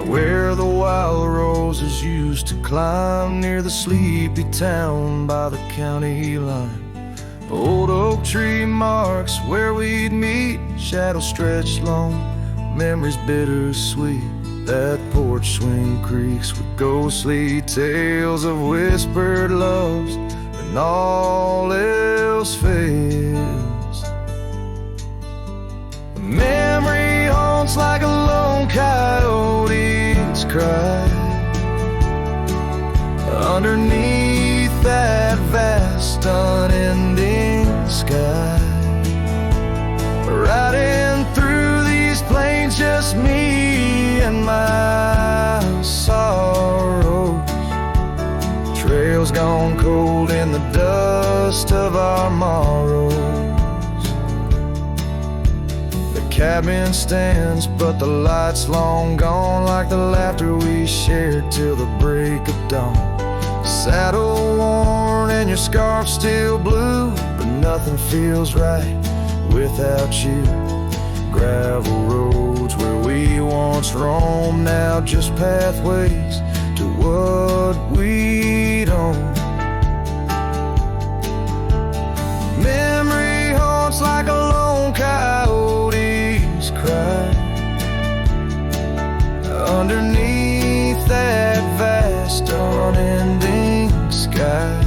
where the wild roses used to climb, near the sleepy town by the county line. Old oak tree marks where we'd meet, shadows stretched long, memories bittersweet. That porch swing creaks with ghostly tales of whispered loves, and all else fails. The memory haunts like a lone coyote's cry underneath that vast unending sky. Riding through these plains, just me and my sorrows. Trails gone cold in the dust of our morrows. The cabin stands, but the light's long gone, like the laughter we shared till the break of dawn. Saddle worn and your scarf still blue, but nothing feels right without you. Gravel roads where we once roamed, now just pathways to what we'd own. Memory haunts like a lone coyote's cry underneath that vast unending sky.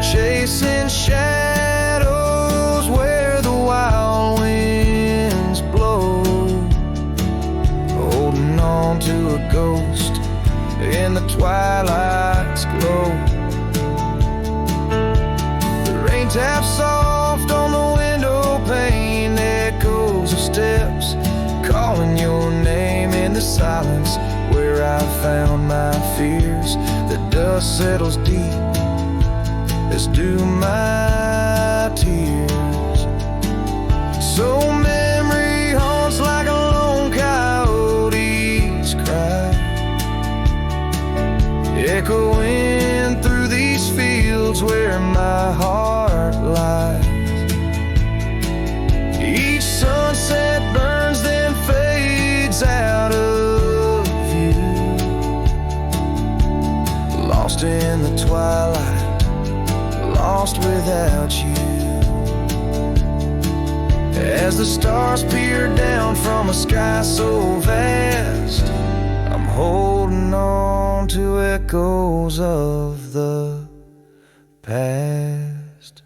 Chasing shadows where the wild winds blow, holding on to a ghost in the twilight's glow. The rain taps soft on the window pane, echoes of steps calling your name in the silence where I found my fears. The dust settles deep, as do my tears. So memory haunts like a lone coyote's cry, echoing through these fields where my heart lies. Each sunset burns, then fades out of view, lost in the twilight, lost without you. As the stars peer down from a sky so vast, I'm holding on to echoes of the past.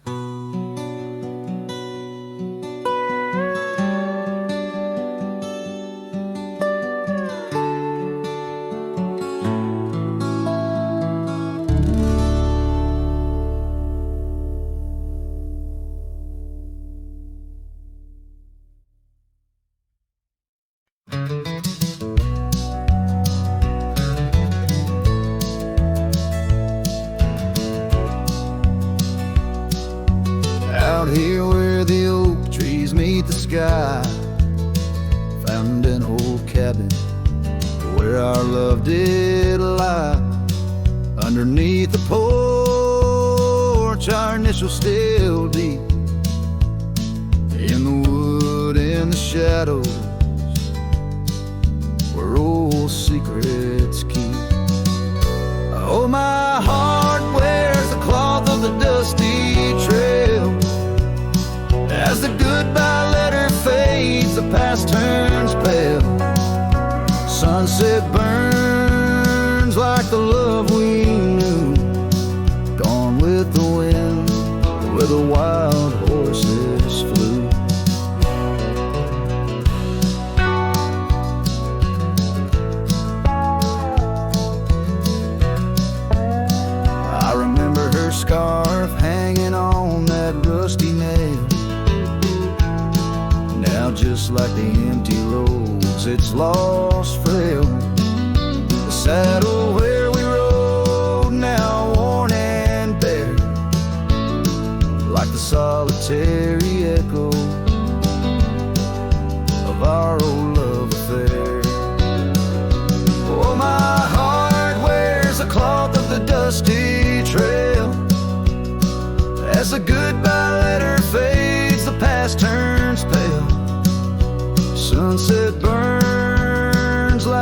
Out here where the oak trees meet the sky, found an old cabin where our love did lie. Underneath the porch, our initials still deep in the wood, in the shadows where old secrets keep. Oh, my heart wears the cloth of the dusty trail. As the goodbye letter fades, the past turns pale. Sunset burns like the love we knew, gone with the wind where the wild horses flew. I remember her scarf hanging on that rusty nail. Now just like the empty roads, it's lost frail. The saddle where we rode, now worn and bare, like the solitary echo of our old love affair. Oh, my heart wears the cloth of the dusty trail. As the goodbye letter fades, the past turns pale. Sunset burns like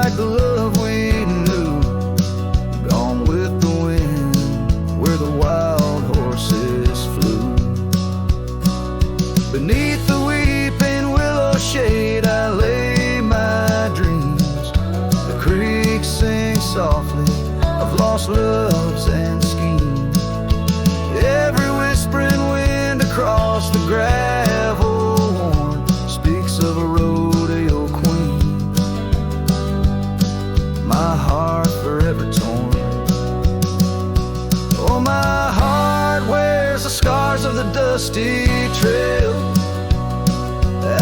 dusty trail.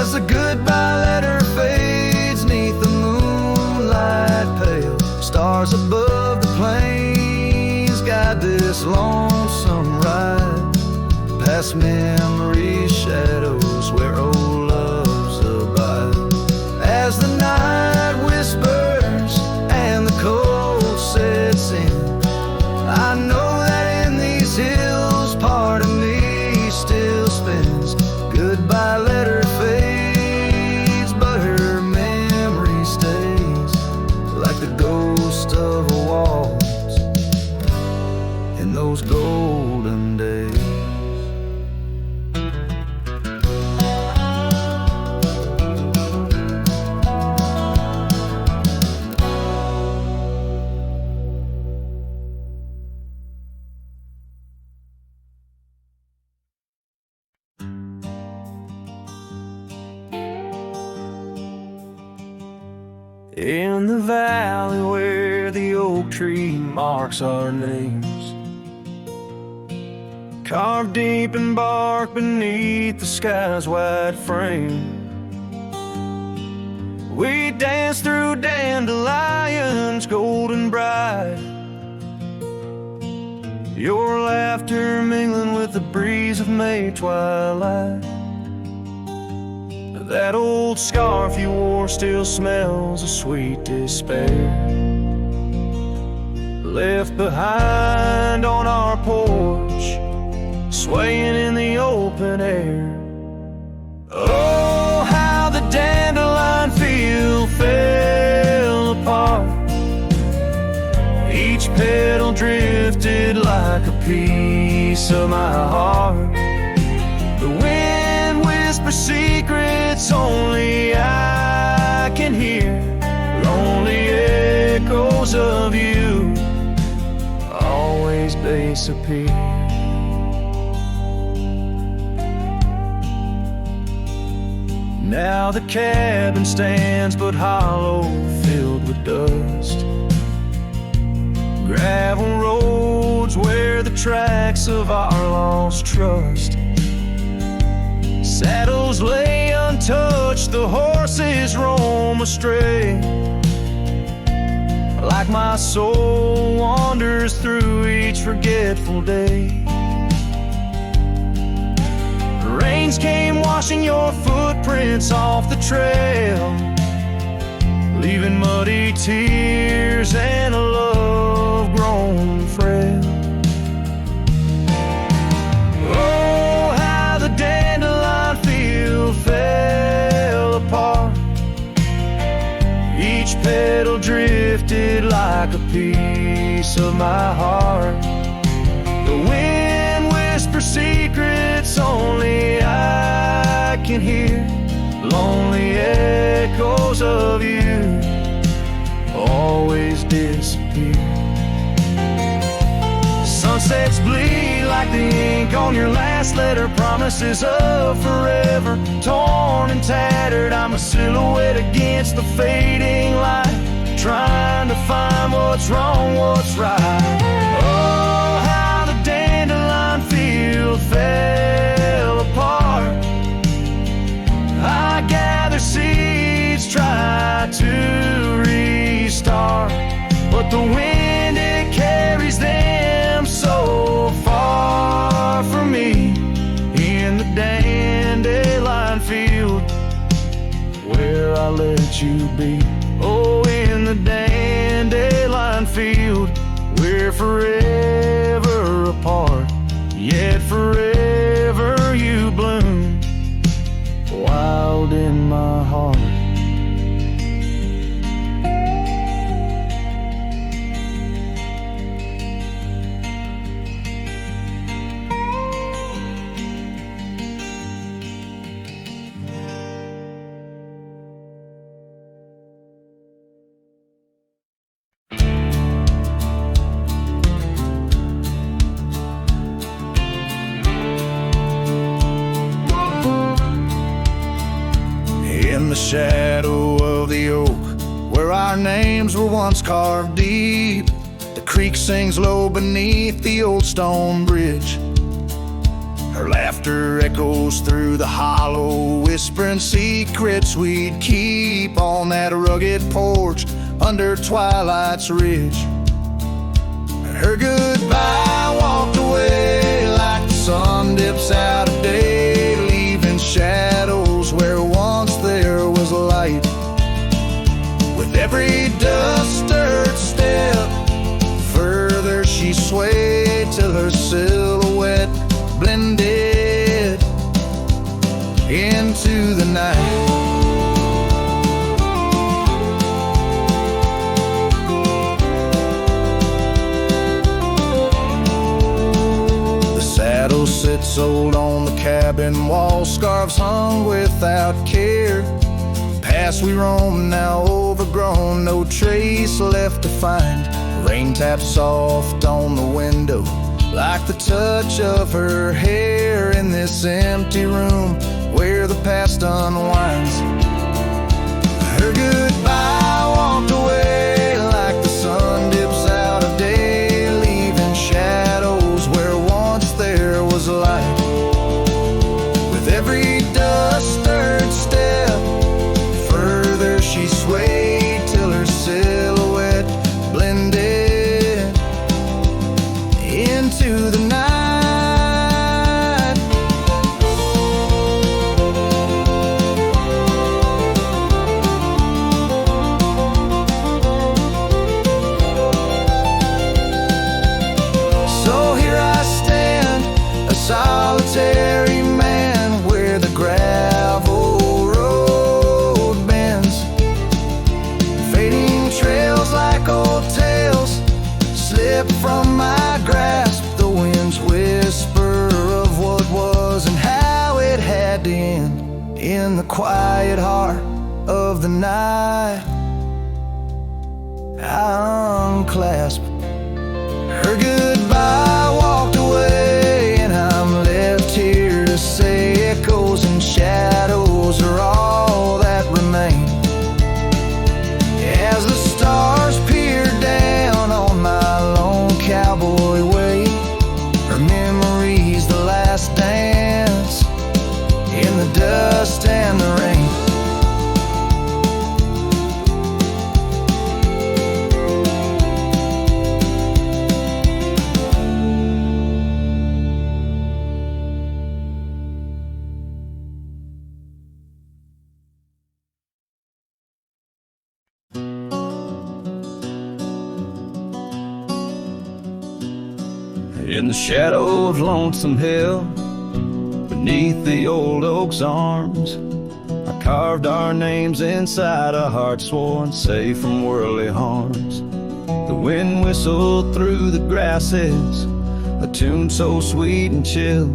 As the goodbye letter fades neath the moonlight pale, stars above the plains guide this lonesome ride, past memory's shadows where old loves abide. As the night whispers and the cold sets in, I know that in these hills part of me still spins. Goodbye letter fades, but her memory stays, like the ghost of a waltz in those golden days. In the valley where the oak tree marks our names, carved deep in bark beneath the sky's wide frame, we dance through dandelions golden bright, your laughter mingling with the breeze of May twilight. That old scarf you wore still smells of sweet despair, left behind on our porch, swaying in the open air. Oh, how the dandelion field fell apart, each petal drifted like a piece of my heart. The wind whispers secrets only I can hear, lonely echoes of you always disappear. Now the cabin stands but hollow, filled with dust, gravel roads where the tracks of our lost trust. Saddles lay untouched, the horses roam astray, like my soul wanders through each forgetful day. Rains came washing your footprints off the trail, leaving muddy tears and a love grown frail. Oh, how the dandelion field fell apart, each petal drifted like a piece of my heart. The wind whispers secrets only I can hear, lonely echoes of you always disappear. Sunsets bleed like the ink on your last letter, promises of forever, torn and tattered. I'm a silhouette against the fading light, trying to find what's wrong, what's right. Oh, how the dandelion field fell apart, I gather seeds, try to restart, but the wind, it carries them so far from me. In the dandelion field where I let you be. Oh, in the dandelion field we're forever apart, yet forever you bloom wild in my heart. In the shadow of the oak, where our names were once carved deep, the creek sings low beneath the old stone bridge. Her laughter echoes through the hollow, whispering secrets we'd keep on that rugged porch under twilight's ridge. Her goodbye walked away like the sun dips out of day, leaving shadows where once there was light. With every dust-stirred step, further she swayed till her silhouette blended into the night. The saddle sits old on the cabin wall, scarves hung without care. Past we roam, now overgrown, no trace left to find. Rain taps soft on the window, like the touch of her hair in this empty room where the past unwinds. Her goodbye walked away like the sun dips out of day, leaving shadows where once there was light. With every dust-stirred step, further she swayed till her silhouette blended into the night. So here I stand, a solitary man, where the gravel road bends. Fading trails like old tales slip from my grasp, the wind's whisper of what was and how it had to end. In the quiet heart of the night, I unclasp her goodbye, walked away, and I'm left here to say echoes and shadows are all that remain. As the stars peer down on my lone cowboy way, her memory's the last dance in the dust and the rain. In the shadow of Lonesome Hill, beneath the old oak's arms, I carved our names inside a heart sworn safe from worldly harms. The wind whistled through the grasses, a tune so sweet and chill,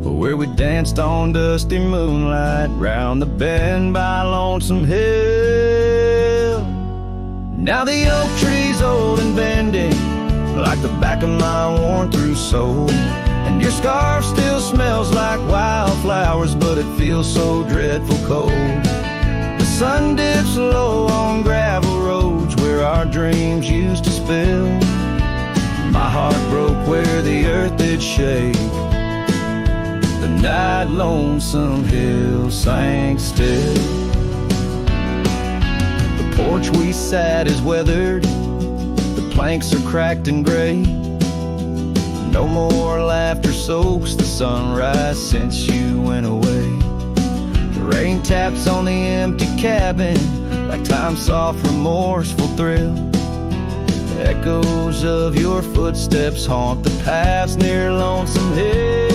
where we danced on dusty moonlight round the bend by Lonesome Hill. Now the oak tree's old and bending, like the back of my worn-through soul, and your scarf still smells like wildflowers, but it feels so dreadful cold. The sun dips low on gravel roads where our dreams used to spill. My heart broke where the earth did shake. The night Lonesome Hill sank still. The porch we sat is weathered, planks are cracked and gray. No more laughter soaks the sunrise since you went away. The rain taps on the empty cabin like time's soft remorseful thrill. The echoes of your footsteps haunt the paths near Lonesome Hill.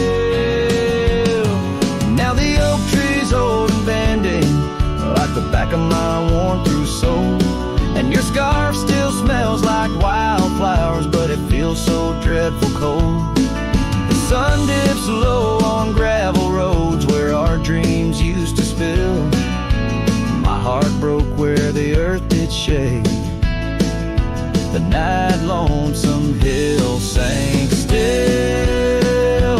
Now the oak tree's old and bending, like the back of my worn-through soul, and your scarf still smells like wildflowers, but it feels so dreadful cold. The sun dips low on gravel roads where our dreams used to spill. My heart broke where the earth did shake. The night Lonesome Hill sank still.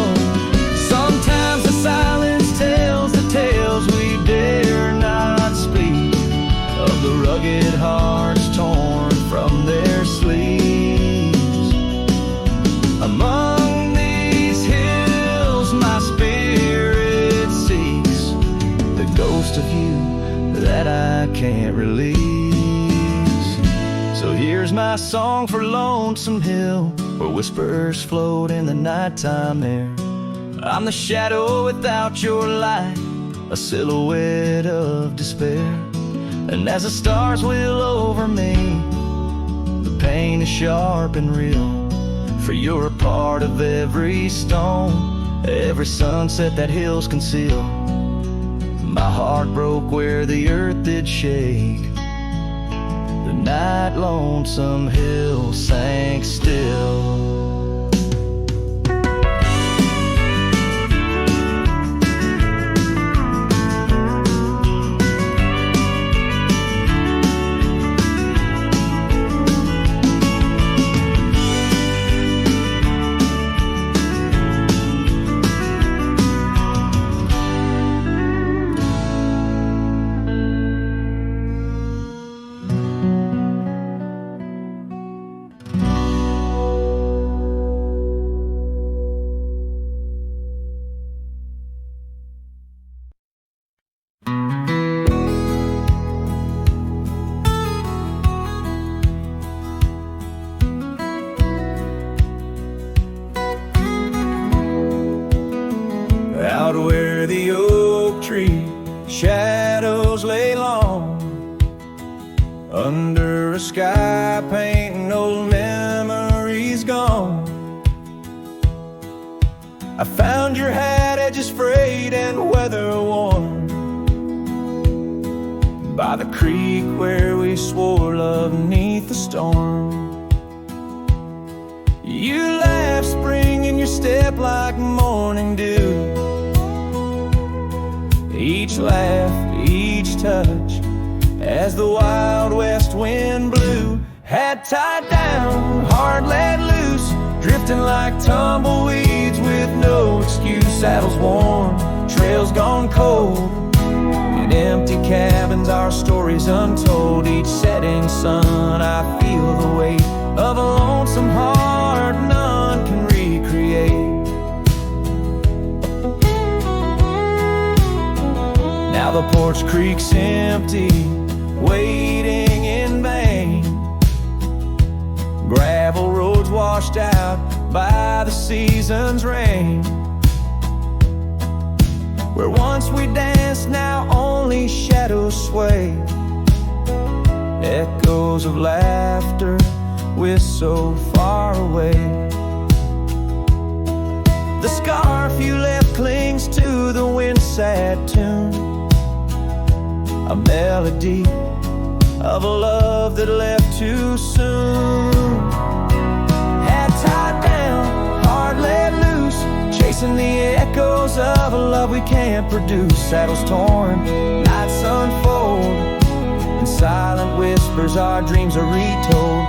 Sometimes the silence tells the tales we dare not speak, of the rugged hearts torn from their sleeves. Among these hills my spirit here's my song for Lonesome Hill, where whispers float in the nighttime air. I'm the shadow without your light, a silhouette of despair. And as the stars wheel over me, the pain is sharp and real. For you're a part of every stone, every sunset that hills conceal. My heart broke where the earth did shake. The night Lonesome Hill sank still. Out where the oak tree shadows lay long, under a sky painting old memories gone, I found your hat, edges frayed and weather worn, by the creek where we swore love 'neath the storm. You laughed spring in your step like morning dew. Each laugh, each touch, as the wild west wind blew. Hat tied down, heart let loose, drifting like tumbleweeds with no excuse. Saddles worn, trails gone cold, in empty cabins our stories untold. Each setting sun I feel the weight of a lonesome heart none can recreate. Now the porch creak's empty, waiting in vain. Gravel roads washed out by the season's rain. Where once we danced, now only shadows sway. Echoes of laughter, we're so far away. The scarf you left clings to the wind-sad tune, a melody of a love that left too soon. Hat tied down, heart let loose, chasing the echoes of a love we can't produce. Saddles torn, nights unfold, in silent whispers our dreams are retold.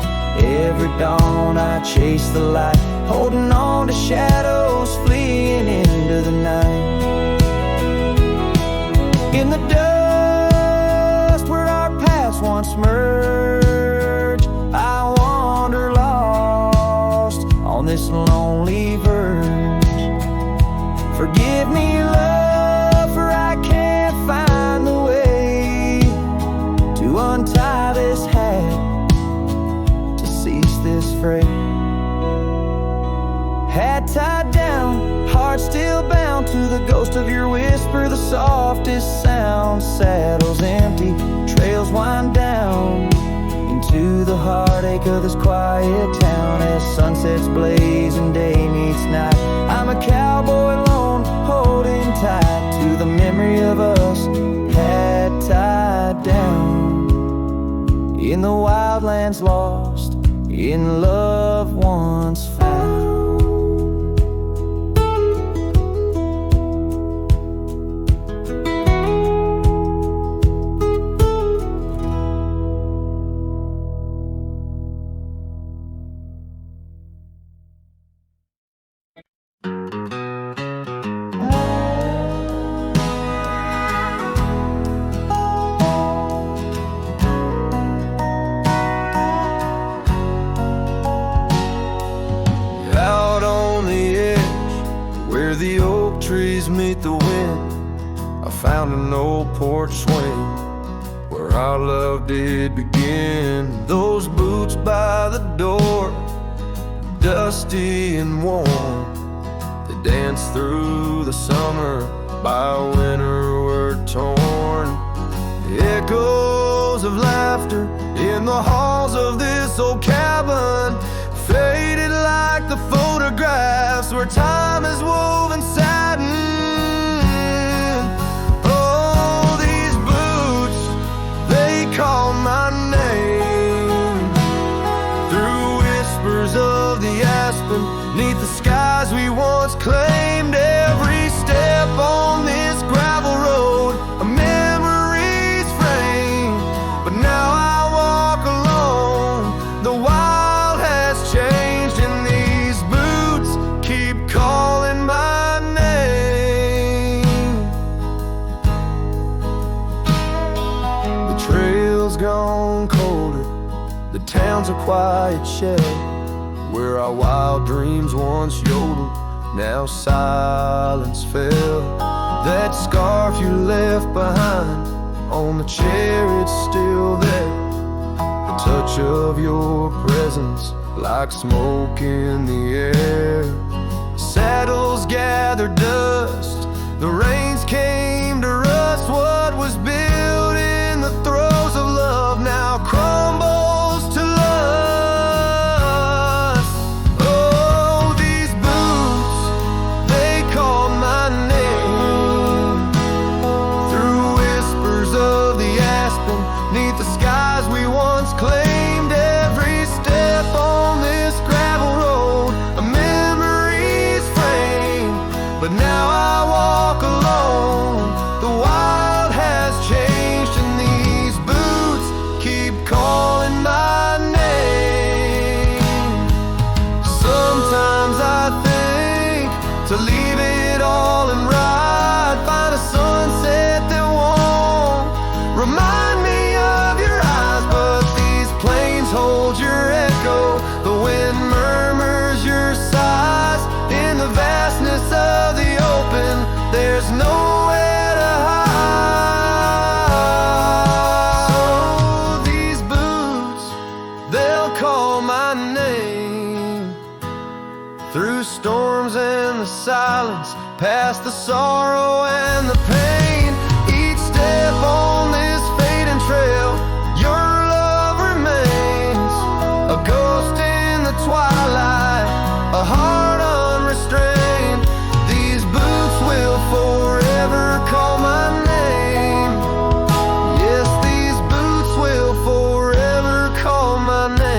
Every dawn I chase the light, holding on to shadows fleeing into the night. In the dust where our paths once merged, I wander lost on this lonely verge. Forgive me, love, for I can't find the way to untie this hat, to cease this fray. Hat tied down, heart still bound to the ghost of your whisper, the softest sound. Saddles empty, trails wind down into the heartache of this quiet town. As sunsets blaze and day meets night, I'm a cowboy alone, holding tight to the memory of us. Hat tied down in the wildlands lost, in love once found. The oak trees meet the wind, I found an old porch swing where our love did begin. Those boots boots by the door, dusty and warm. They danced through the summer, by winter were torn. Echoes of laughter in the halls of this old cabin, faded like the photographs where time is woven satin. Oh, these boots, they call my name through whispers of the aspen, neath the skies we once claimed. Every step on this gravel road, a memory's frame, but now I walk alone. The wild has changed and these boots keep calling my name. The trail's gone colder, the town's a quiet shed, where our wild dreams once yodeled, now silence fell. That scarf you left behind on the chair, it's still there. The touch of your presence like smoke in the air. Saddles gathered dust, the rains came to rust. What was built in the throes of love now crumbles to lust. Oh, these boots, they called my name through whispers of the aspen, neath the skies we once claimed. Every step on this gravel road, a memory's frame, but now I walk alone. The wild has changed and these boots keep calling my name. Sometimes I think to leave it all and ride, find a sunset that won't remind me of your eyes, but these plains hold your echo. The wind murmurs your sighs in the vastness of the open. There's nowhere to hide. So these boots, they'll call my name through storms and the silence, past the sorrow and the pain. Each step on this fading trail, your love remains a ghost in the twilight, a heart unrestrained. These boots will forever call my name. Yes, these boots will forever call my name.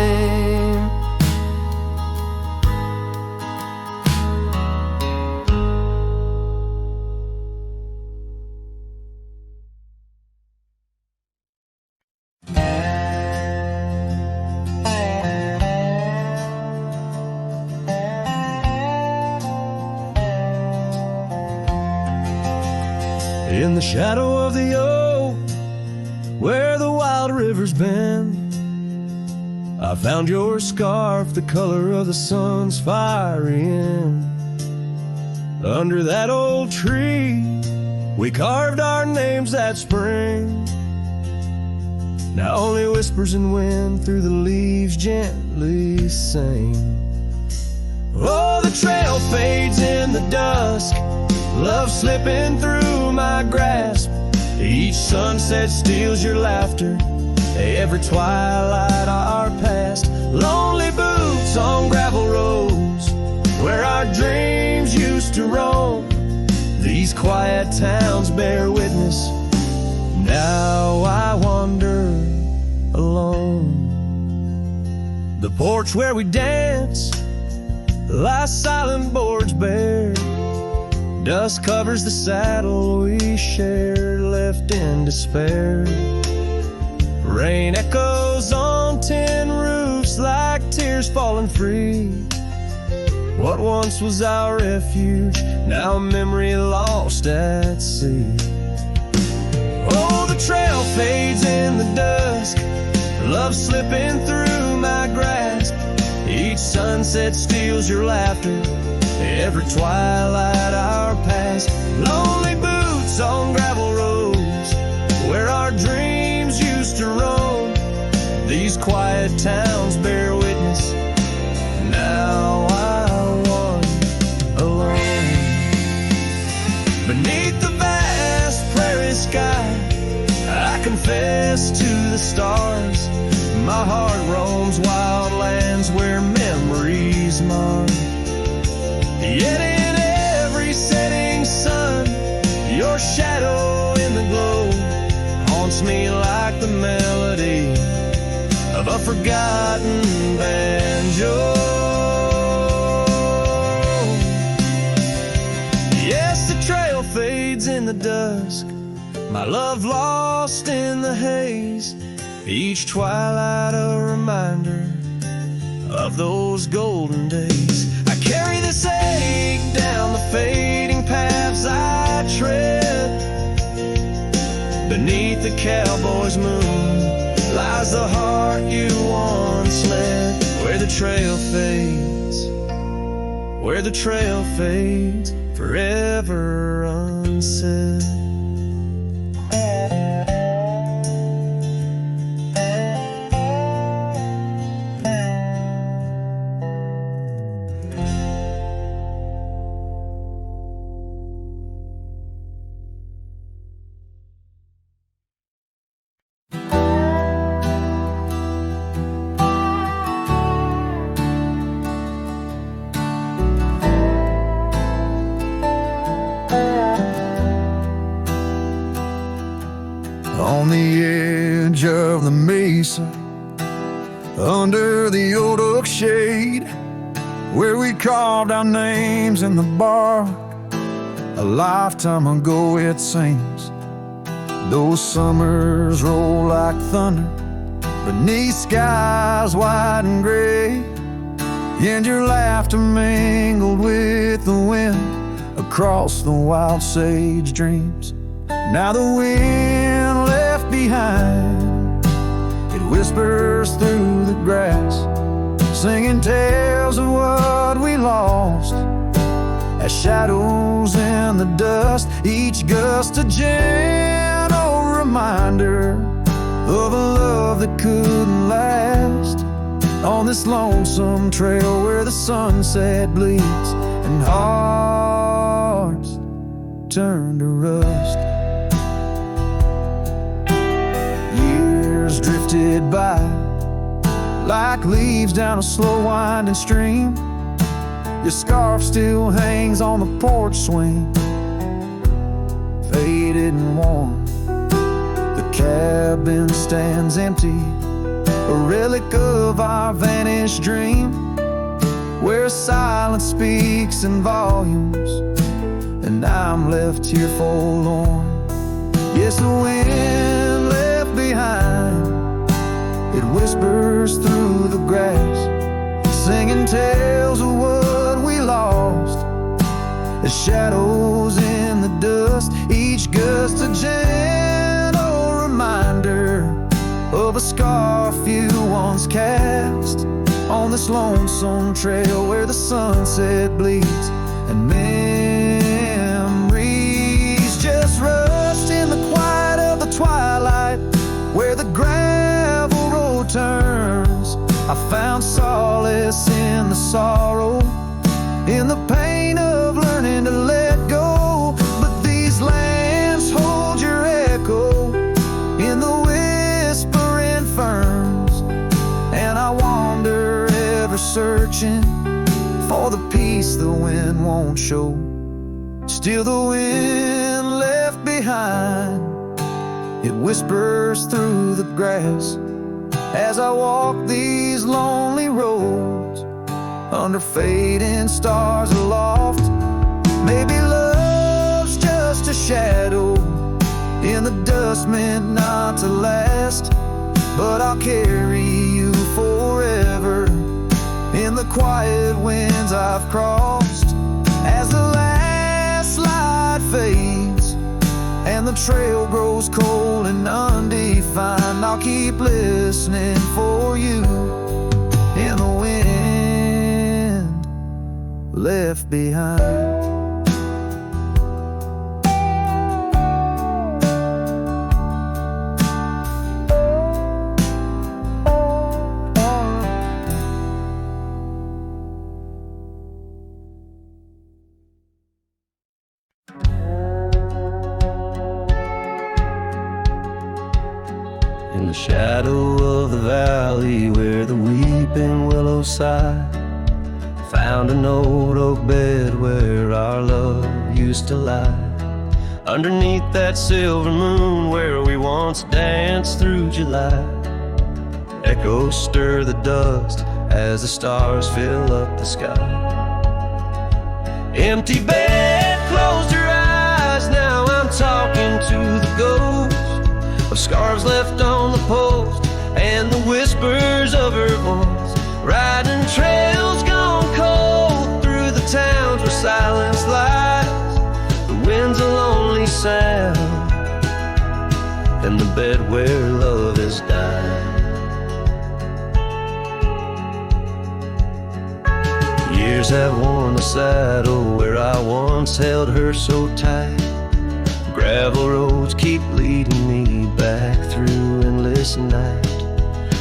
In the shadow of the oak, where the wild river's been, I found your scarf, the color of the sun's fiery end. Under that old tree, we carved our names that spring. Now only whispers and wind through the leaves gently sing. Oh, the trail fades in the dusk, love slipping through my grasp. Each sunset steals your laughter, every twilight our past. Lonely boots on gravel roads, where our dreams used to roam. These quiet towns bear witness, now I wander alone. The porch where we dance lies silent, boards bare. Dust covers the saddle we shared, left in despair. Rain echoes on tin roofs like tears falling free. What once was our refuge, now a memory lost at sea. Oh, the trail fades in the dusk, love slipping through my grasp. Each sunset steals your laughter, every twilight our past. Lonely boots on gravel roads, where our dreams used to roam. These quiet towns bear stars. My heart roams wild lands where memories mar. Yet in every setting sun, your shadow in the glow haunts me like the melody of a forgotten banjo. Yes, the trail fades in the dusk, my love lost in the haze. Each twilight a reminder of those golden days. I carry this ache down the fading paths I tread. Beneath the cowboy's moon lies the heart you once led. Where the trail fades, where the trail fades, forever unsaid. On the edge of the mesa, under the old oak shade, where we carved our names in the bark, a lifetime ago it seems. Those summers roll like thunder beneath skies white and gray, and your laughter mingled with the wind across the wild sage dreams. Now the wind left behind, it whispers through the grass, singing tales of what we lost as shadows in the dust. Each gust a gentle reminder of a love that couldn't last. On this lonesome trail where the sunset bleeds and hearts turn to rust. Years drifted by like leaves down a slow winding stream. Your scarf still hangs on the porch swing, faded and worn. The cabin stands empty, a relic of our vanished dream, where silence speaks in volumes and I'm left here forlorn. Yes, the wind left behind, it whispers through the grass, singing tales of what we lost as shadows in the dust. Each gust a gentle reminder of a scarf you once cast on this lonesome trail where the sunset bleeds and memories just rust in the quiet of the twilight where the gravel road turns. I found solace in the sorrow, in the pain of learning to let go. But these lands hold your echo in the whispering ferns, and I wander ever searching for the peace the wind won't show. Still the wind left behind, it whispers through the grass as I walk these lonely roads under fading stars aloft. Maybe love's just a shadow in the dust meant not to last, but I'll carry you forever in the quiet winds I've crossed. As the last light fades and the trail grows cold and undefined, I'll keep listening for you in the wind left behind. In the shadow shadow of the valley where the weeping willows sigh, found an old oak bed where our love used to lie. Underneath that silver moon where we once danced through July, echoes stir the dust as the stars fill up the sky. Empty bed, closed her eyes, now I'm talking to the ghost of scarves left on the post and the whispers of her voice. Riding trails gone cold through the towns where silence lies. The wind's a lonely sound and the bed where love has died. Years have worn the saddle where I once held her so tight. Gravel roads keep leading me back through endless night.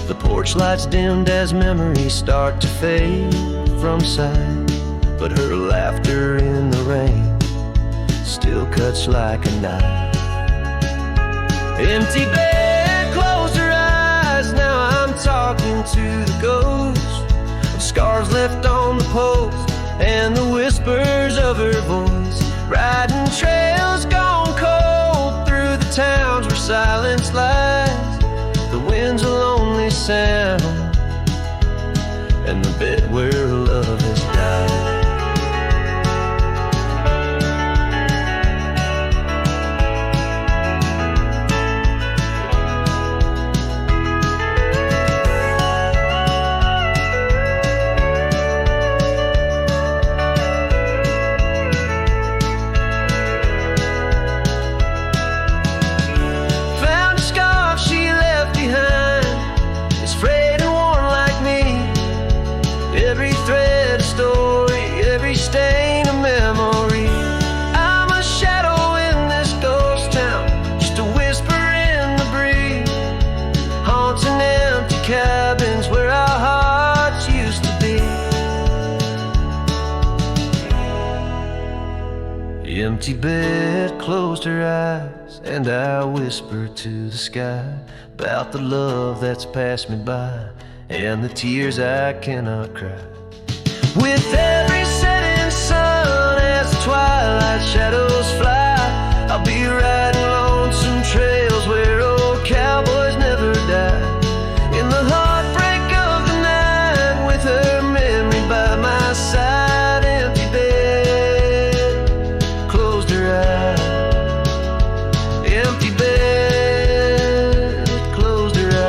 The porch lights dimmed as memories start to fade from sight, but her laughter in the rain still cuts like a knife. Empty bed, closed her eyes, now I'm talking to the ghost of scars left on the post and the whispers of her voice. Riding trails gone cold through the towns where silence lies. The wind's a lonely sound and the bed where love has died. Stain of memory. I'm a shadow in this ghost town, just a whisper in the breeze, haunting empty cabins where our hearts used to be. The empty bed closed her eyes, and I whispered to the sky about the love that's passed me by and the tears I cannot cry. With every setting sun as the twilight shadows fly, I'll be riding lonesome trails where old cowboys never die. In the heartbreak of the night with her memory by my side. Empty bed, closed her eyes. Empty bed, closed her eyes.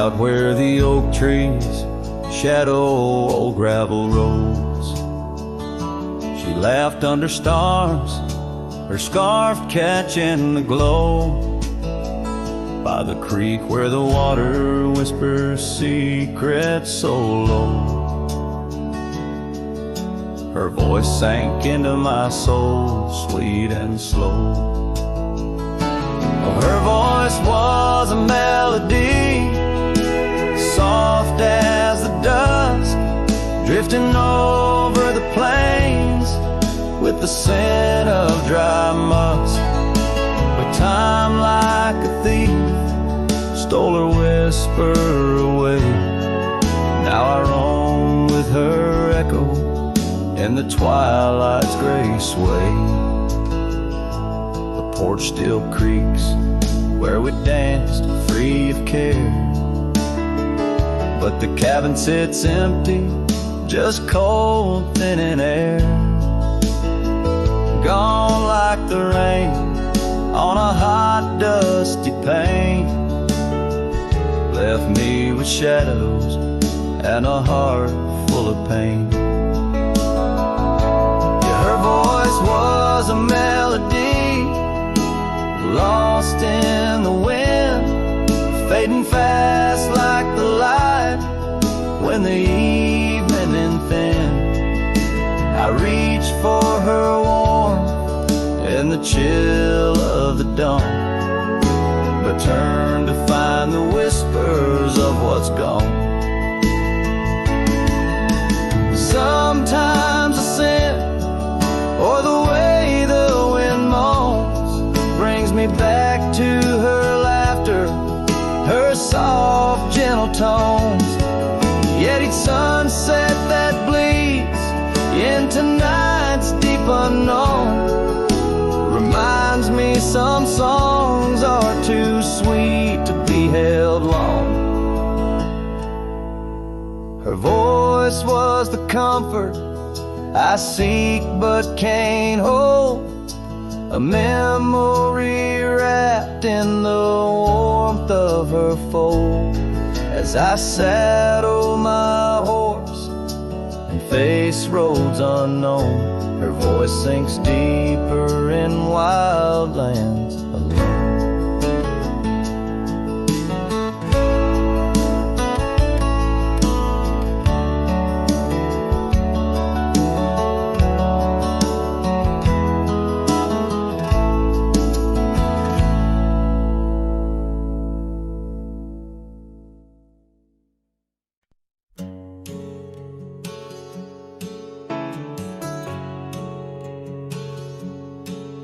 Out where the oak trees shadow old gravel roads, she laughed under stars, her scarf catching the glow. By the creek where the water whispers secrets so low, her voice sank into my soul, sweet and slow. Her voice was a melody, soft as the dusk, drifting over the plains with the scent of dry musk. But time like a thief stole her whisper away. Now I roam with her echo in the twilight's gray sway. The porch still creaks where we danced free of care, but the cabin sits empty, just cold, thin in air. Gone like the rain on a hot, dusty pane, left me with shadows and a heart full of pain. Yeah, her voice was a melody, lost in the wind, fading fast like the light when the evening thinned. for her warmth in the chill of the dawn, but turn to find the whispers of what's gone. Sometimes the scent or the way the wind moans brings me back to her laughter, her soft, gentle tones. Yet each sunset that bleeds into night's deep unknown reminds me some songs are too sweet to be held long. Her voice was the comfort I seek but can't hold, a memory wrapped in the warmth of her fold. As I saddle my horse and face roads unknown, her voice sinks deeper in wild lands alone.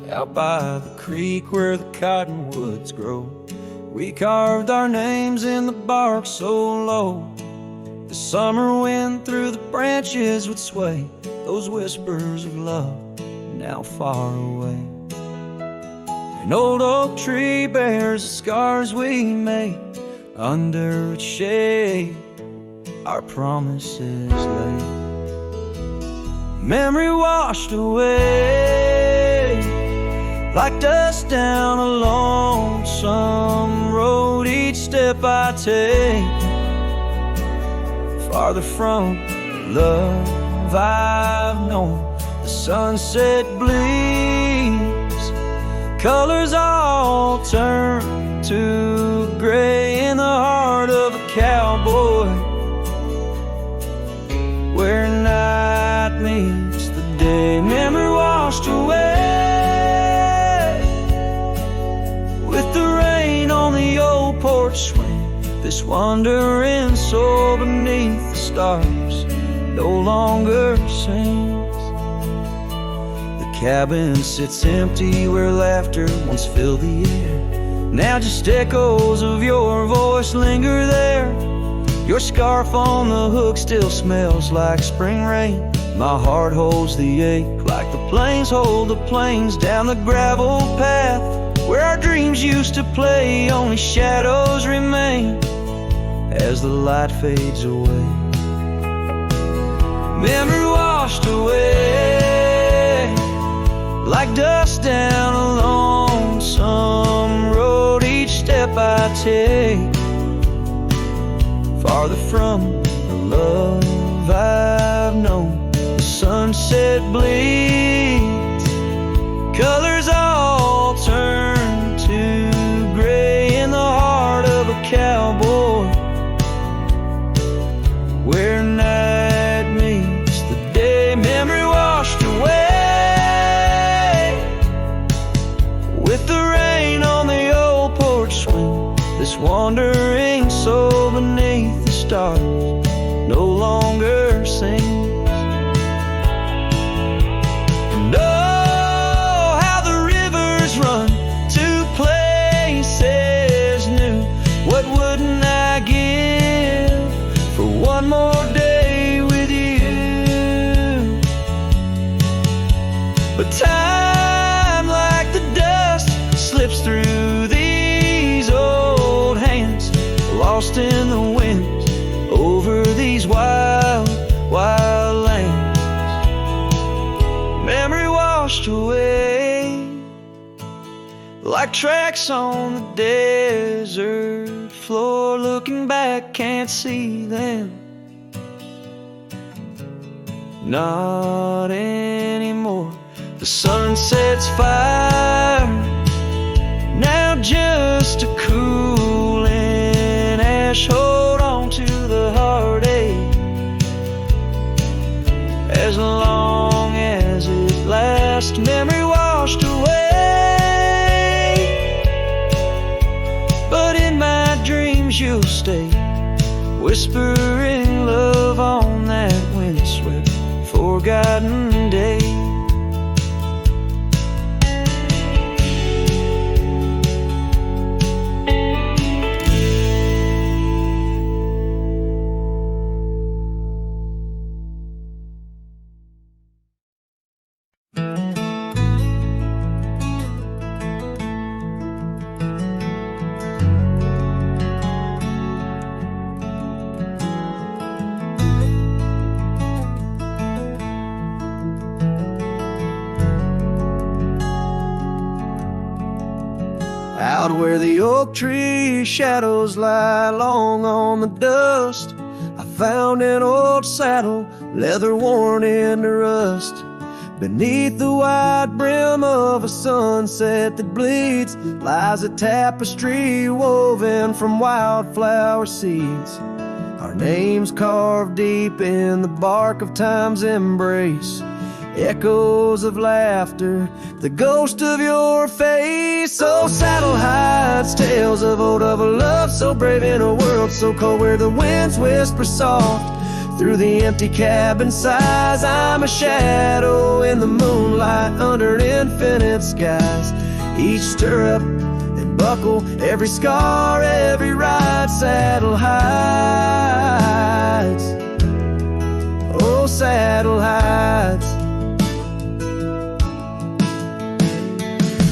Out by the creek where the cottonwoods grow, we carved our names in the bark so low. The summer wind through the branches would sway those whispers of love now far away. An old oak tree bears the scars we made under its shade, our promises laid. Memory washed away like dust down a lonesome road. Each step I take farther from the love I've known. The sunset bleeds, colors all turn to gray in the heart of a cowboy, where night meets the day. Memory washed away with the rain on the old porch swing. This wandering soul beneath the stars no longer sings. The cabin sits empty where laughter once filled the air. Now just echoes of your voice linger there. Your scarf on the hook still smells like spring rain. My heart holds the ache like the plains hold the plains down the gravel path where our dreams used to play. Only shadows remain as the light fades away. Memory washed away like dust down a lonesome road. Each step I take farther from the love I've known. The sunset bleeds, colors all turn to gray in the heart of a cowboy, where night meets the day. Memory washed away with the rain on the old porch swing. This wandering soul beneath the stars no longer sings. And oh, how the rivers run to places new. What wouldn't I give for one more day with you? But time like the dust slips through these old hands, lost in the wind over these wild, wild lands. Memory washed away like tracks on the desert floor. Looking back, can't see them, not anymore. The sunset's fire, now just a cooling ash. Hold on to the heartache as long as it's memory washed away. But in my dreams you'll stay, whispering love on that windswept, forgotten day. Out where the oak tree shadows lie long on the dust, I found an old saddle, leather worn into rust. Beneath the wide brim of a sunset that bleeds lies a tapestry woven from wildflower seeds. Our names carved deep in the bark of time's embrace, echoes of laughter, the ghost of your face. Oh, saddle hides tales of old, of a love so brave in a world so cold, where the winds whisper soft through the empty cabin sighs. I'm a shadow in the moonlight under infinite skies. Each stirrup and buckle, every scar, every ride, saddle hides. Oh, saddle hides.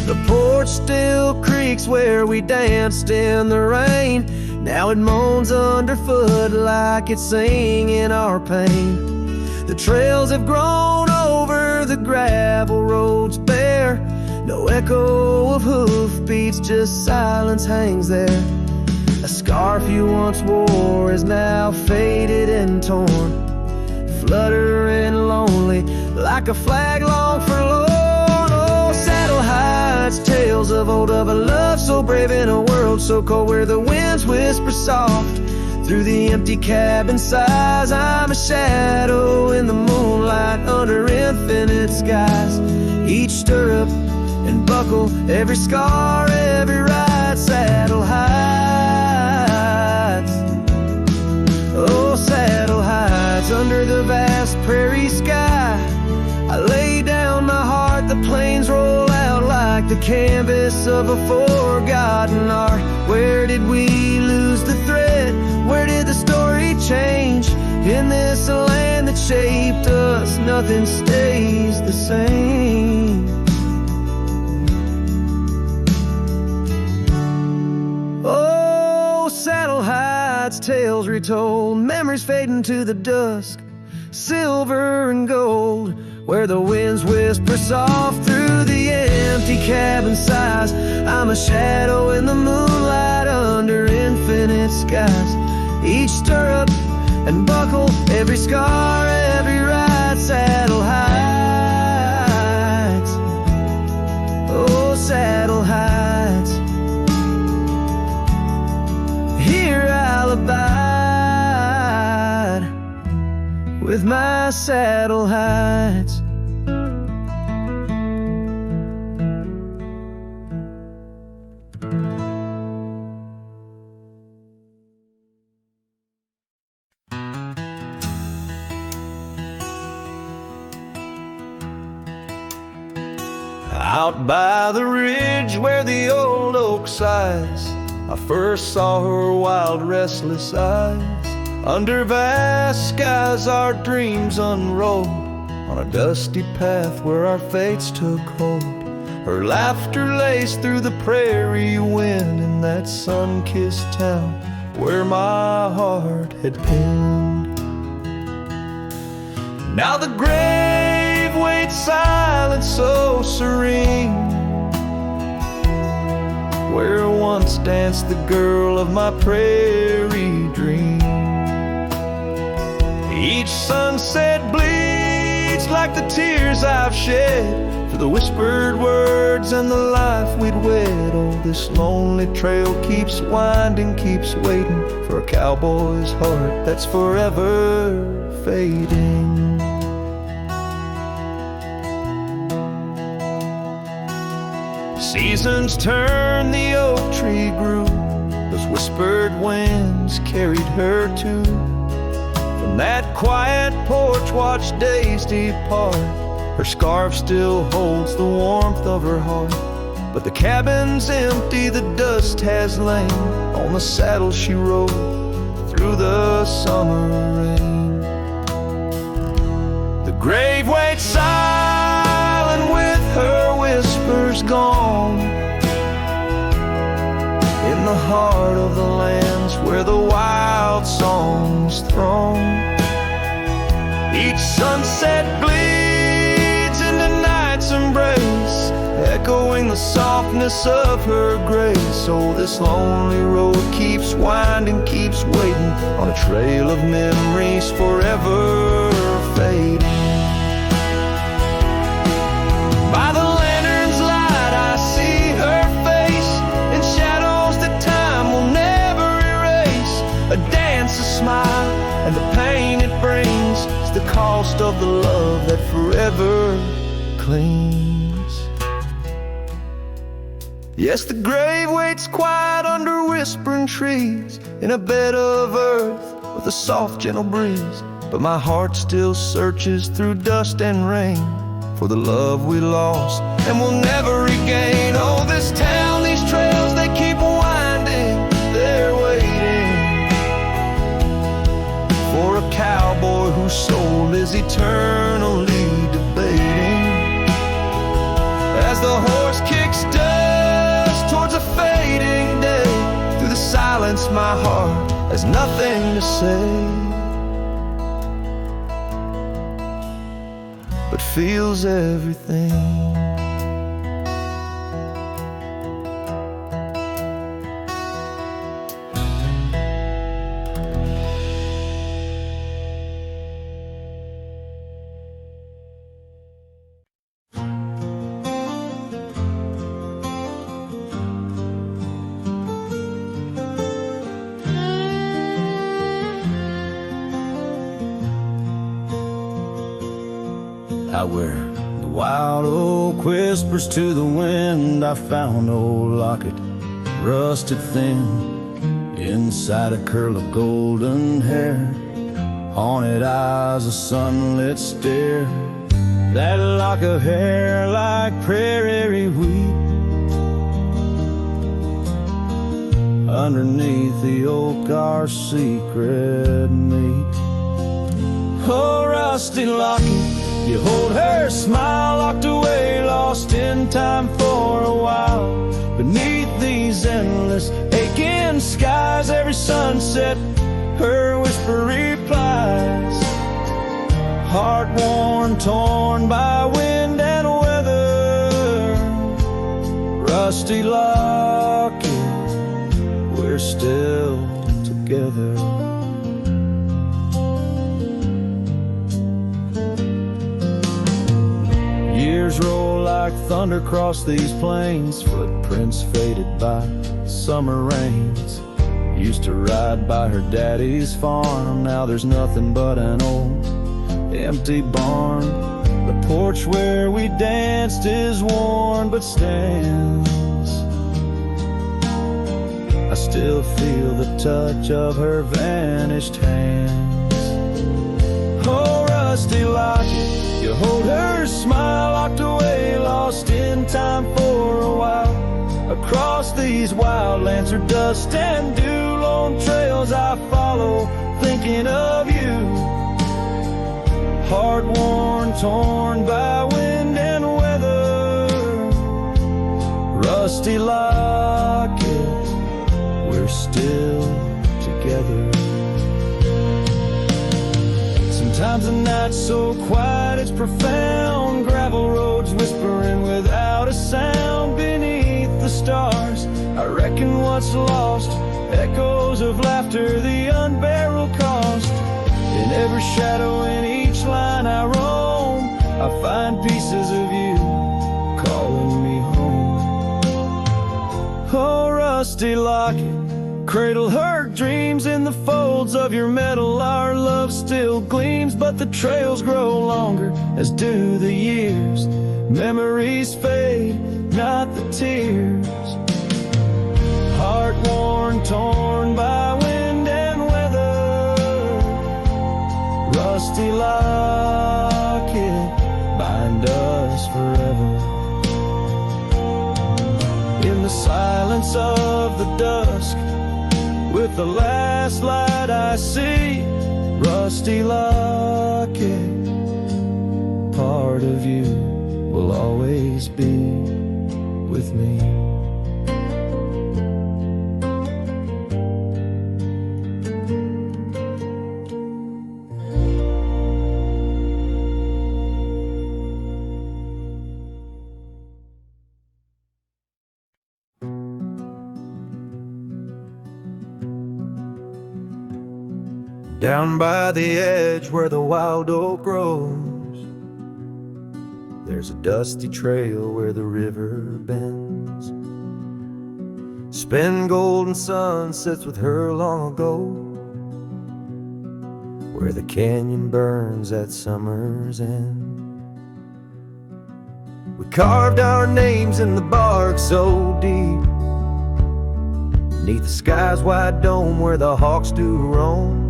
The porch still creaks where we danced in the rain. Now it moans underfoot like it's singing our pain. The trails have grown over the gravel roads bare. No echo of hoofbeats, just silence hangs there. A scarf you once wore is now faded and torn, fluttering lonely like a flag long forlorn. Oh, saddle hides tales of old, of a love so brave in a world so cold, where the winds whisper soft through the empty cabin sighs. I'm a shadow in the moonlight under infinite skies. Each stirrup and buckle, every scar, every ride, saddle hides. Oh, saddle hides under the vast prairie sky. I lay down my heart, the plains roll out like the canvas of a forgotten art. Where did we lose the thread? Where did the story change? In this land that shaped us, nothing stays the same. Oh, saddle hides tales retold, memories fading to the dusk, silver and gold, where the winds whisper soft through the empty cabin sighs. I'm a shadow in the moonlight under infinite skies. Each stirrup and buckle, every scar, every ride, saddle hides. Oh, saddle hides. Here I'll abide with my saddle hides. Out by the ridge where the old oak sighs, I first saw her wild, restless eyes. Under vast skies our dreams unrolled, on a dusty path where our fates took hold. Her laughter laced through the prairie wind in that sun-kissed town where my heart had pinned. Now the grave waits silent, so serene, where once danced the girl of my prairie dream. Each sunset bleeds like the tears I've shed for the whispered words and the life we'd wed. Oh, this lonely trail keeps winding, keeps waiting for a cowboy's heart that's forever fading. Seasons turned, the oak tree grew. Those whispered winds carried her to. From that quiet porch, watch days depart. Her scarf still holds the warmth of her heart. But the cabin's empty, the dust has lain on the saddle she rode through the summer rain. The grave waits silent with her whispers gone, in the heart of the lands where the wild songs throng. Each sunset bleeds into night's embrace, echoing the softness of her grace. Oh, this lonely road keeps winding, keeps waiting on a trail of memories forever fading. By the lantern's light I see her face, in shadows that time will never erase. A dance, a smile, and the pain it brings is the cost of the love that forever clings. Yes, the grave waits quiet under whispering trees, in a bed of earth with a soft gentle breeze. But my heart still searches through dust and rain for the love we lost and will never regain. Oh, this town, these trails, they keep winding, they're waiting for a cowboy whose soul is eternally debating. As the horse kicks dust towards a fading day, through the silence my heart has nothing to say, but feels everything. Out where the wild oak whispers to the wind, I found old locket, rusted thin, inside a curl of golden hair, haunted eyes, a sunlit stare. That lock of hair like prairie wheat, underneath the oak our secret meet. Oh, rusty locket, you hold her smile, locked away, lost in time for a while. Beneath these endless aching skies, every sunset her whisper replies. Heart worn, torn by wind and weather, rusty locket, we're still together. Years roll like thunder across these plains, footprints faded by summer rains. Used to ride by her daddy's farm, now there's nothing but an old empty barn. The porch where we danced is worn but stands. I still feel the touch of her vanished hands. Oh, rusty locket, you hold her smile, locked away, lost in time for a while. Across these wild lands are dust and dew, lone trails I follow, thinking of you. Heart worn, torn by wind and weather, rusty locket, we're still together. Sometimes the night's so quiet it's profound, gravel roads whispering without a sound. Beneath the stars I reckon what's lost, echoes of laughter, the unbearable cost. In every shadow, in each line I roam, I find pieces of you calling me home. Oh, rusty locket, cradle her dreams in the folds of your metal. Our love still gleams, but the trails grow longer, as do the years. Memories fade, not the tears. Heart worn, torn by wind and weather. Rusty locket bind us forever. In the silence of the dusk, with the last light I see, rusty locket, part of you will always be with me. Down by the edge where the wild oak grows, there's a dusty trail where the river bends. Spend golden sunsets with her long ago, where the canyon burns at summer's end. We carved our names in the bark so deep, neath the sky's wide dome where the hawks do roam.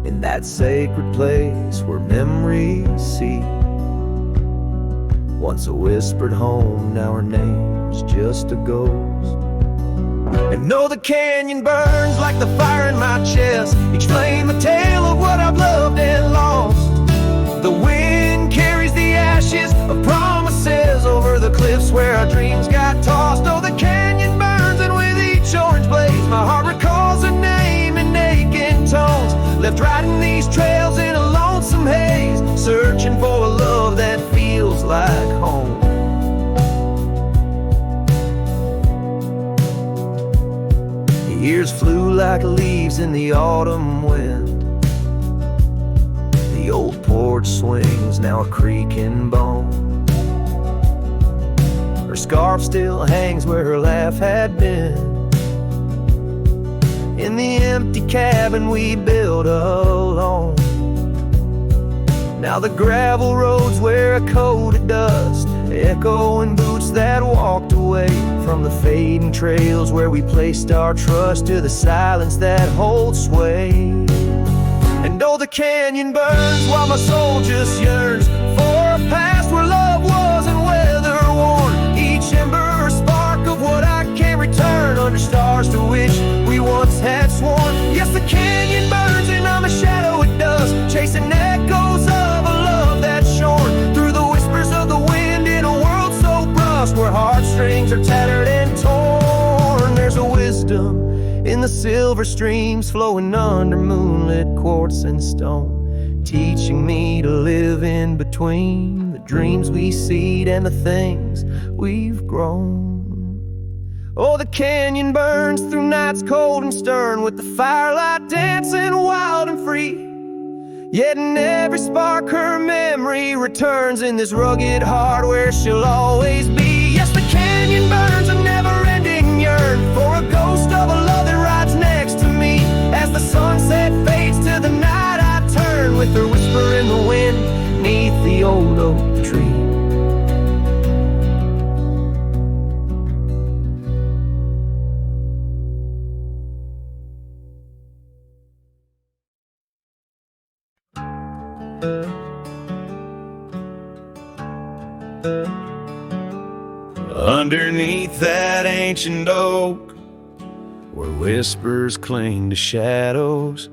In that sacred place where memories seep, once a whispered home, now her name's just a ghost. And though the canyon burns like the fire in my chest, each flame a tale of what I've loved and lost. The wind carries the ashes of promises over the cliffs where our dreams got tossed. Oh, the canyon burns, and with each orange blaze my heart recalls her name in aching tones, left riding these trails in a lonesome haze, searching for a love that feels like home. The years flew like leaves in the autumn wind. The old porch swings, now a creaking bone. Her scarf still hangs where her laugh had been, in the empty cabin we built alone. Now the gravel roads wear a coat of dust, echoing boots that walked away from the fading trails where we placed our trust, to the silence that holds sway. And oh, the canyon burns while my soul just yearns for a past where love wasn't weather worn. Each ember a spark of what I can't return, under stars to which we once had sworn. Yes, the canyon burns and I'm a shadow at dusk, chasing echoes of a love that's shorn through the whispers of the wind in a world so brusque, where heartstrings are tattered and torn. There's a wisdom in the silver streams flowing under moonlit quartz and stone, teaching me to live in between the dreams we seed and the things we've grown. Oh, the canyon burns through nights cold and stern, with the firelight dancing wild and free. Yet in every spark her memory returns, in this rugged heart where she'll always be. Yes, the canyon burns a never-ending yearn for a ghost of a love that rides next to me. As the sunset fades to the night I turn, with her whisper in the wind neath the old oak tree. Underneath that ancient oak, where whispers cling to shadows,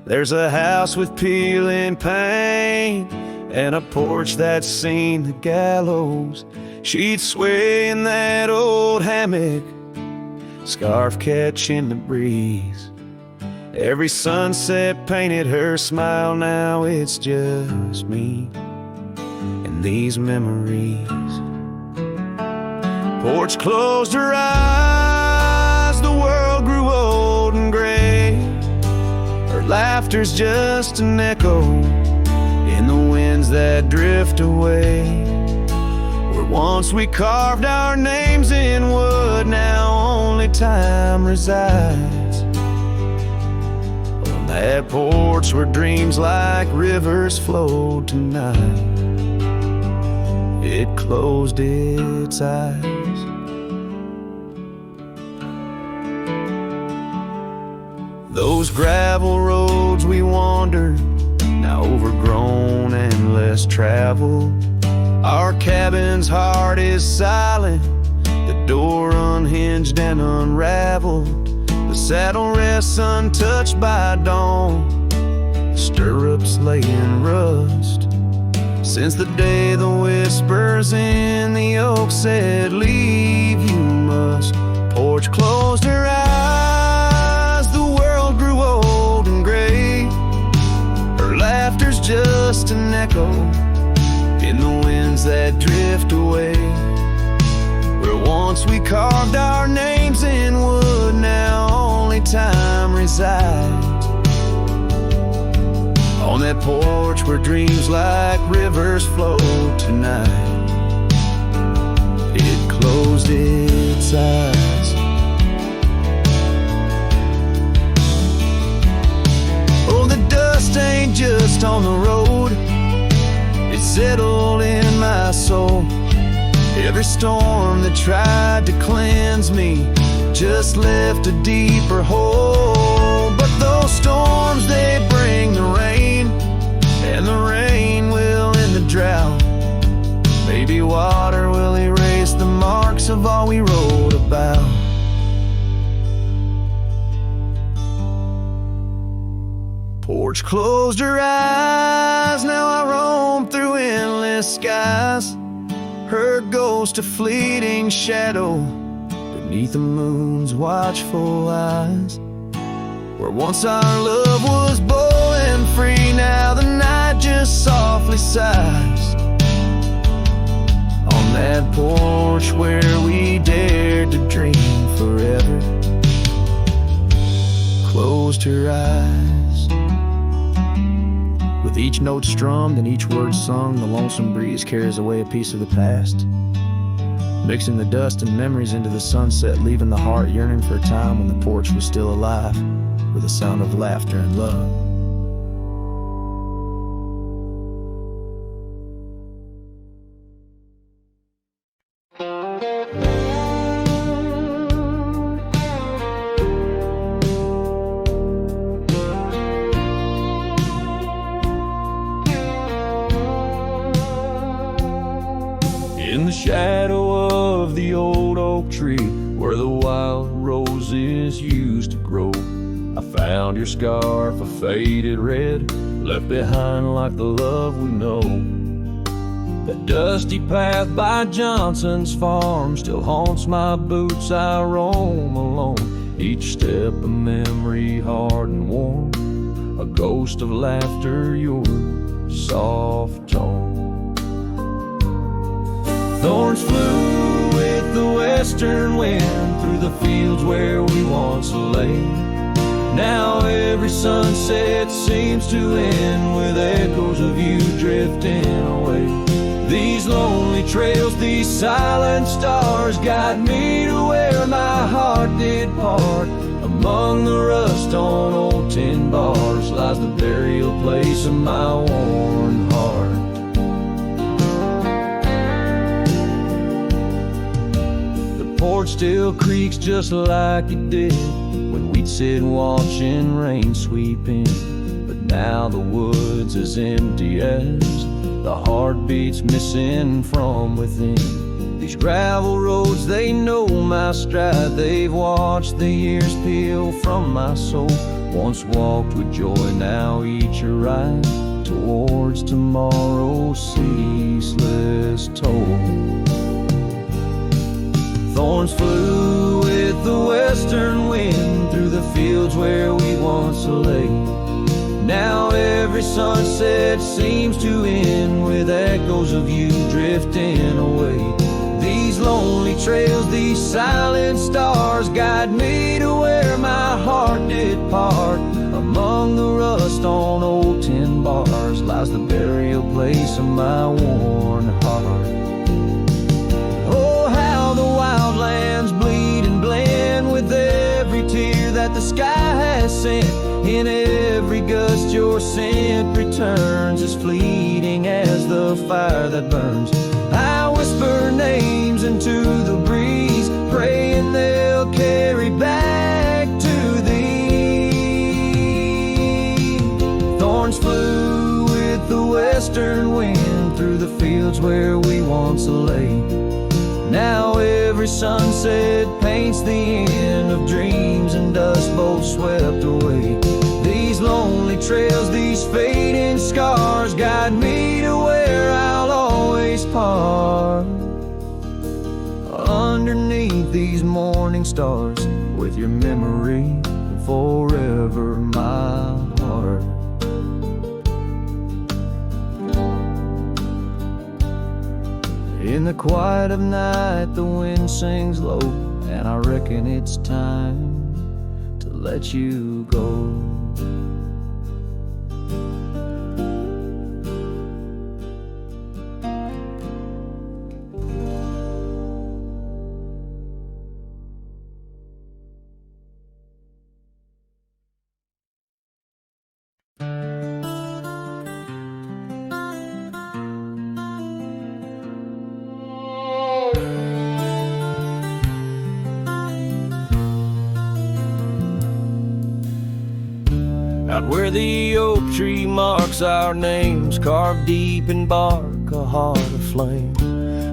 there's a house with peeling paint and a porch that's seen the gallows. She'd sway in that old hammock, scarf catching the breeze. Every sunset painted her smile, now it's just me and these memories. Porch closed her eyes, the world grew old and gray. Her laughter's just an echo in the winds that drift away. Where once we carved our names in wood, now only time resides. On that porch where dreams like rivers flow tonight. it closed its eyes. Those gravel roads we wandered, now overgrown and less traveled. Our cabin's heart is silent, the door unhinged and unraveled. The saddle rests untouched by dawn, the stirrups lay in rust. Since the day the whispers in the oak said, leave you must. Porch closed her eyes, the world grew old and gray. Her laughter's just an echo in the winds that drift away. Where once we carved our names in wood, now only time resides. On that porch where dreams like rivers flow tonight, it closed its eyes. Oh, the dust ain't just on the road, it settled in my soul. Every storm that tried to cleanse me just left a deeper hole. But those storms, they bring the rain, and the rain will end the drought. Maybe water will erase the marks of all we wrote about. Porch closed her eyes, now I roam through endless skies. Her ghost a fleeting shadow beneath the moon's watchful eyes. Where once our love was bold and free, now the night just softly sighs. On that porch where we dared to dream forever, closed her eyes. With each note strummed and each word sung, the lonesome breeze carries away a piece of the past, mixing the dust and memories into the sunset, leaving the heart yearning for a time when the porch was still alive, with a sound of laughter and love. In the shadow of the old oak tree, where the wild roses used to grow, I found your scarf, a faded red, left behind like the love we know. That dusty path by Johnson's farm still haunts my boots, I roam alone. Each step a memory hard and warm, a ghost of laughter, your soft tone. Thorns flew with the western wind through the fields where we once lay. Now every sunset seems to end with echoes of you drifting away. These lonely trails, these silent stars guide me to where my heart did part. Among the rust on old tin bars lies the burial place of my worn heart. Porch still creaks just like it did when we'd sit watching rain sweep in. But now the woods as empty as the heartbeats missing from within. These gravel roads, they know my stride, they've watched the years peel from my soul. Once walked with joy, now each a ride towards tomorrow's ceaseless toll. Thorns flew with the western wind through the fields where we once lay. Now every sunset seems to end with echoes of you drifting away. These lonely trails, these silent stars guide me to where my heart did part. Among the rust on old tin bars lies the burial place of my worn heart. The wildlands bleed and blend with every tear that the sky has sent. In every gust your scent returns, as fleeting as the fire that burns. I whisper names into the breeze, praying they'll carry back to thee. Thorns flew with the western wind through the fields where we once lay. Now every sunset paints the end of dreams, and dust both swept away. These lonely trails, these fading scars, guide me to where I'll always part. Underneath these morning stars, with your memory forever my heart. In the quiet of night, the wind sings low, and I reckon it's time to let you go. Out where the oak tree marks our names, carved deep in bark, a heart aflame.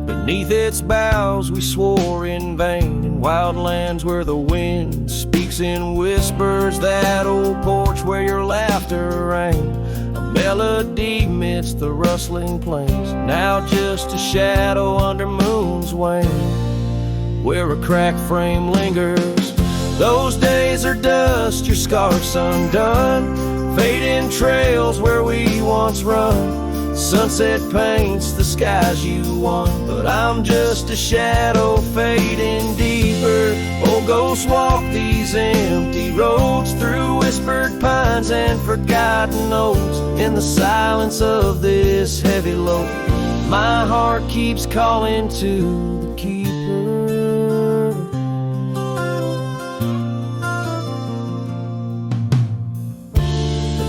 Beneath its boughs we swore in vain, in wild lands where the wind speaks in whispers. That old porch where your laughter rang, a melody midst the rustling plains. Now just a shadow under moon's wane, where a cracked frame lingers. Those days are dust, your scarf's undone, fading trails where we once run. Sunset paints the skies you won, but I'm just a shadow fading deeper. Oh, ghosts walk these empty roads, through whispered pines and forgotten oaks. In the silence of this heavy load, my heart keeps calling to the keeper.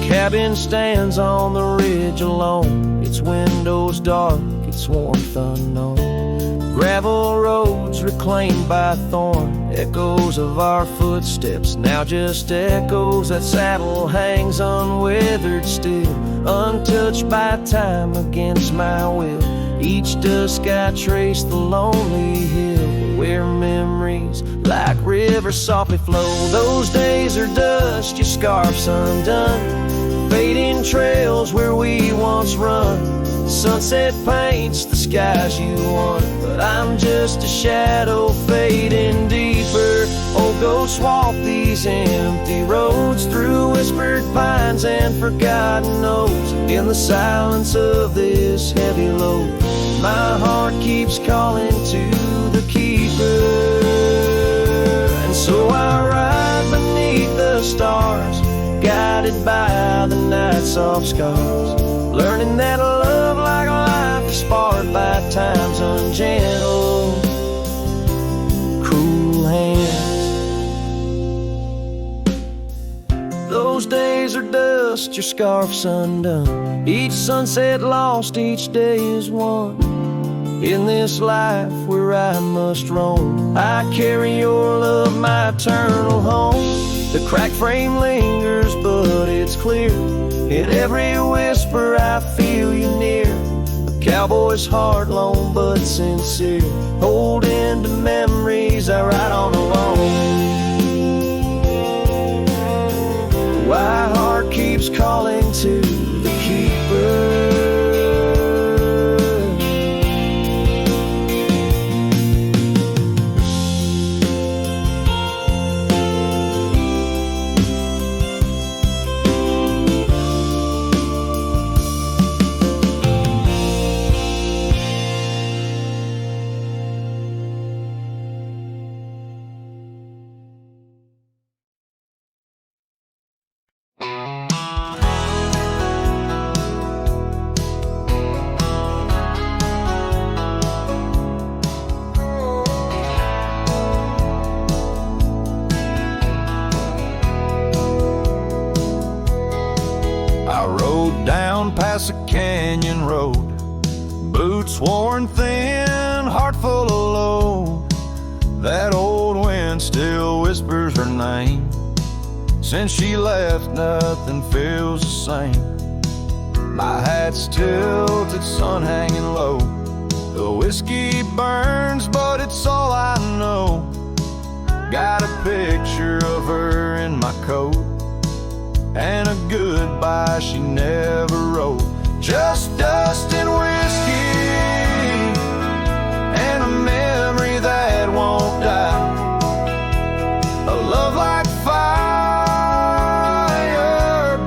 Cabin stands on the ridge alone, its windows dark, its warmth unknown. Gravel roads reclaimed by thorn, echoes of our footsteps, now just echoes. That saddle hangs unweathered still, untouched by time against my will. Each dusk I trace the lonely hill, where memories like rivers softly flow. Those days are dust, your scarf's undone, fading trails where we once run. Sunset paints the skies you won, but I'm just a shadow fading deeper. Oh, ghosts walk these empty roads, through whispered pines and forgotten oaks. In the silence of this heavy load, my heart keeps calling to the keeper. And so I ride beneath the stars, guided by the night's soft scars, learning that a love like life is sparred by time's ungentle, cruel hands. Those days are dust, your scarf's undone, each sunset lost, each day is won. In this life where I must roam, I carry your love, my eternal home. The cracked frame lingers, but it's clear, in every whisper I feel you near. A cowboy's heart, lone but sincere, holding to memories I ride on alone. My heart keeps calling to the keeper. Down past a canyon road, boots worn thin That old wind still whispers her name. Since she left, nothing feels the same. My hat's tilted, sun hanging low. The whiskey burns, but it's all I know. Got a picture of her in my coat, and a goodbye she never wrote. Just dust and whiskey, and a memory that won't die. A love like fire,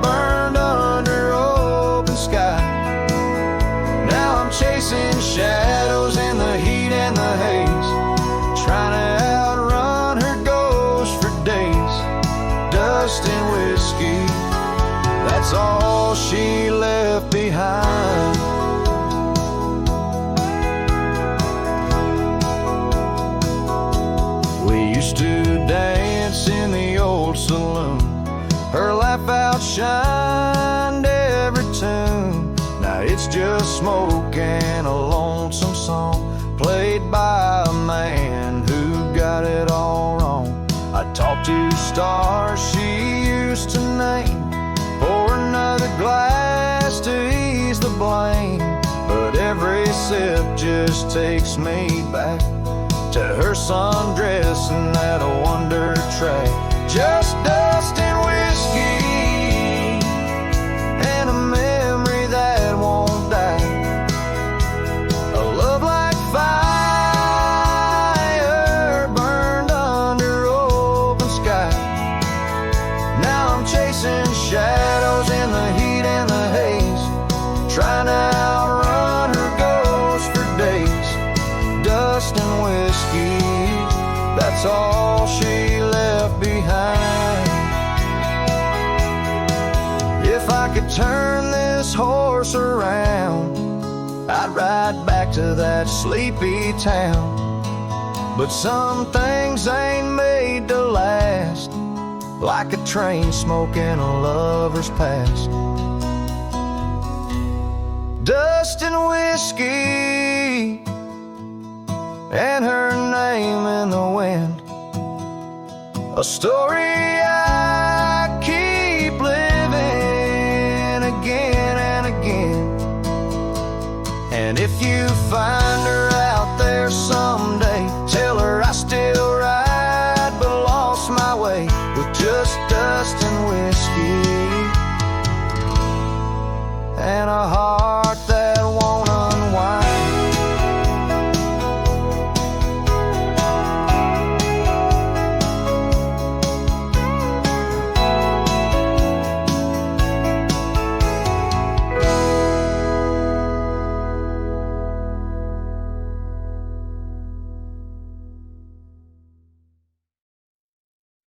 burned under open sky. Now I'm chasing shadows in the heat and the haze, trying to outrun her ghost for days. Dust and whiskey, that's all she left behind. We used to dance in the old saloon. Her laugh outshined every tune. Now it's just smoke and a lonesome song, played by a man who got it all wrong. I talked to stars she used to name, pour another glass to ease the blame. But every sip just takes me back to her sundress and that wonder track. Just dust and whiskey, and a memory that won't die. A love like fire, burned under open sky. Now I'm chasing shadows in the heat and the haze, trying to outrun her ghost for days. Dust and whiskey, that's all she left behind. If I could turn this horse around, I'd ride back to that sleepy town. But some things ain't made to last, like a train smoke in a lover's past. Dust and whiskey, and her name in the wind. A story I keep living again and again. And if you find